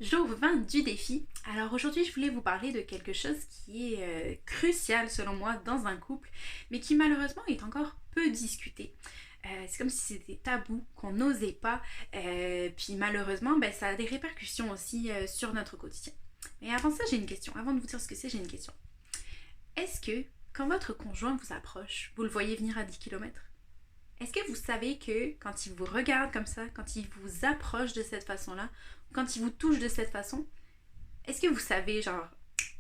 Jour 20 du défi. Alors aujourd'hui, je voulais vous parler de quelque chose qui est crucial selon moi dans un couple, mais qui malheureusement est encore peu discuté. C'est comme si c'était tabou, qu'on n'osait pas, puis malheureusement, ça a des répercussions aussi sur notre quotidien. Mais avant ça, j'ai une question. Avant de vous dire ce que c'est, j'ai une question. Est-ce que quand votre conjoint vous approche, vous le voyez venir à 10 km? Est-ce que vous savez que quand il vous regarde comme ça, quand il vous approche de cette façon-là, quand il vous touche de cette façon, est-ce que vous savez, genre,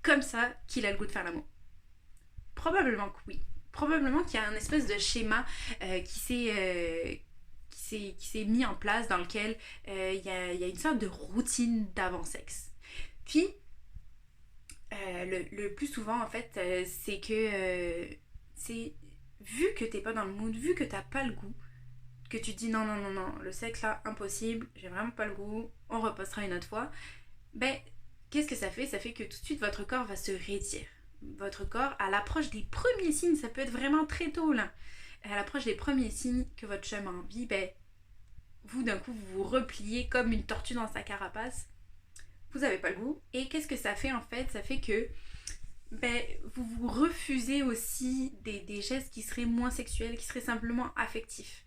comme ça, qu'il a le goût de faire l'amour? Probablement que oui. Probablement qu'il y a un espèce de schéma qui s'est mis en place dans lequel il y a une sorte de routine d'avant-sexe. Puis, le plus souvent, en fait, c'est vu que t'es pas dans le mood, vu que t'as pas le goût, que tu te dis non, non, non, non, le sexe là, impossible, j'ai vraiment pas le goût, on repassera une autre fois, ben, qu'est-ce que ça fait? Ça fait que tout de suite votre corps va se raidir. Votre corps, à l'approche des premiers signes, ça peut être vraiment très tôt là, à l'approche des premiers signes que votre chum a envie, ben, vous d'un coup vous vous repliez comme une tortue dans sa carapace, vous avez pas le goût, et qu'est-ce que ça fait en fait? Ça fait que vous vous refusez aussi des gestes qui seraient moins sexuels, qui seraient simplement affectifs.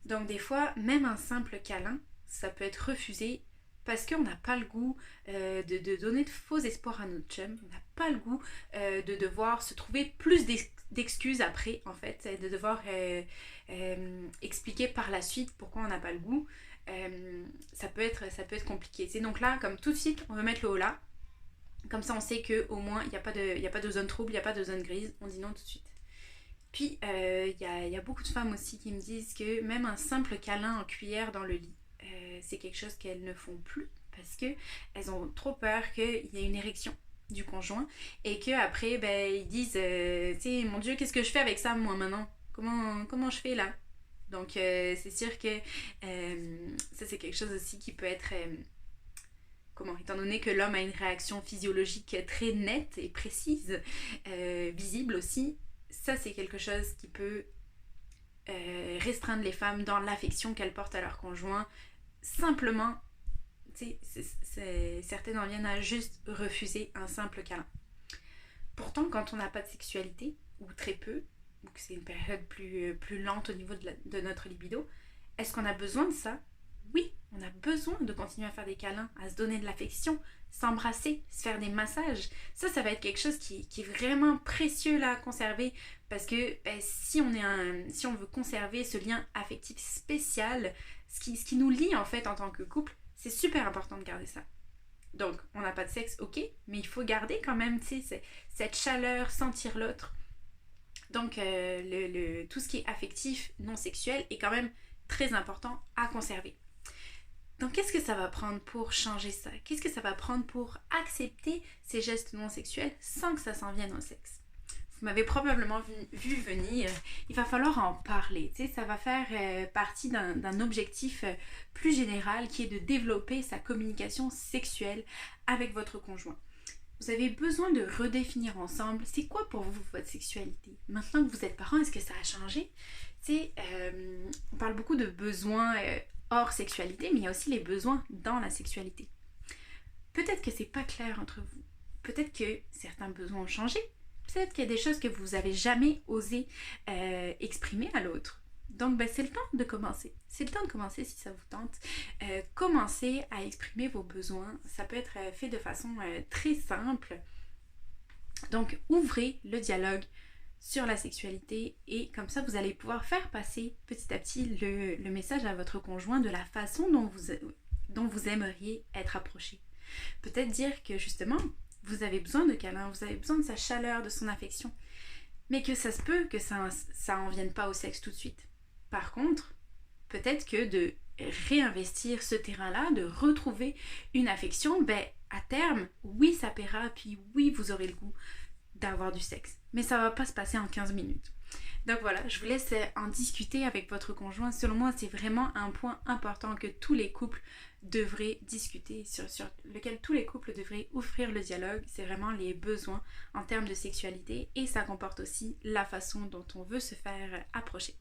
Donc des fois, même un simple câlin, ça peut être refusé parce qu'on n'a pas le goût de donner de faux espoirs à notre chum. On n'a pas le goût de devoir se trouver plus d'excuses après, en fait, de devoir expliquer par la suite pourquoi on n'a pas le goût. Ça peut être compliqué. C'est donc là, comme tout de suite, on veut mettre le haut là. Comme ça, on sait qu'au moins, il n'y a pas de zone trouble, il n'y a pas de zone grise. On dit non tout de suite. Puis, y a beaucoup de femmes aussi qui me disent que même un simple câlin en cuillère dans le lit, c'est quelque chose qu'elles ne font plus parce qu'elles ont trop peur qu'il y ait une érection du conjoint et qu'après, ils disent tu sais, mon Dieu, qu'est-ce que je fais avec ça, moi, maintenant? Comment je fais, là? Donc, c'est sûr que ça, c'est quelque chose aussi qui peut être... étant donné que l'homme a une réaction physiologique très nette et précise, visible aussi, ça c'est quelque chose qui peut restreindre les femmes dans l'affection qu'elles portent à leur conjoint. Simplement, certaines en viennent à juste refuser un simple câlin. Pourtant, quand on n'a pas de sexualité, ou très peu, ou que c'est une période plus lente au niveau de notre libido, est-ce qu'on a besoin de ça? Oui, on a besoin de continuer à faire des câlins, à se donner de l'affection, s'embrasser, se faire des massages. Ça va être quelque chose qui est vraiment précieux là à conserver parce que si on veut conserver ce lien affectif spécial, ce qui nous lie en fait en tant que couple, c'est super important de garder ça. Donc, on n'a pas de sexe, ok, mais il faut garder quand même cette chaleur, sentir l'autre. Donc, tout ce qui est affectif, non sexuel est quand même très important à conserver. Donc, qu'est-ce que ça va prendre pour changer ça? Qu'est-ce que ça va prendre pour accepter ces gestes non sexuels sans que ça s'en vienne au sexe? Vous m'avez probablement vu venir, il va falloir en parler. Tu sais, ça va faire partie d'un objectif plus général qui est de développer sa communication sexuelle avec votre conjoint. Vous avez besoin de redéfinir ensemble, c'est quoi pour vous votre sexualité? Maintenant que vous êtes parents, est-ce que ça a changé? Tu sais, on parle beaucoup de besoins hors sexualité, mais il y a aussi les besoins dans la sexualité. Peut-être que c'est pas clair entre vous. Peut-être que certains besoins ont changé. Peut-être qu'il y a des choses que vous n'avez jamais osé exprimer à l'autre. Donc, c'est le temps de commencer. C'est le temps de commencer si ça vous tente. Commencez à exprimer vos besoins. Ça peut être fait de façon très simple. Donc, ouvrez le dialogue sur la sexualité et comme ça, vous allez pouvoir faire passer petit à petit le message à votre conjoint de la façon dont vous aimeriez être approché. Peut-être dire que justement, vous avez besoin de câlins, vous avez besoin de sa chaleur, de son affection, mais que ça se peut que ça en vienne pas au sexe tout de suite. Par contre, peut-être que de réinvestir ce terrain-là, de retrouver une affection, à terme, oui, ça paiera, puis oui, vous aurez le goût d'avoir du sexe. Mais ça va pas se passer en 15 minutes. Donc voilà, je vous laisse en discuter avec votre conjoint. Selon moi, c'est vraiment un point important que tous les couples devraient discuter, sur lequel tous les couples devraient offrir le dialogue. C'est vraiment les besoins en termes de sexualité et ça comporte aussi la façon dont on veut se faire approcher.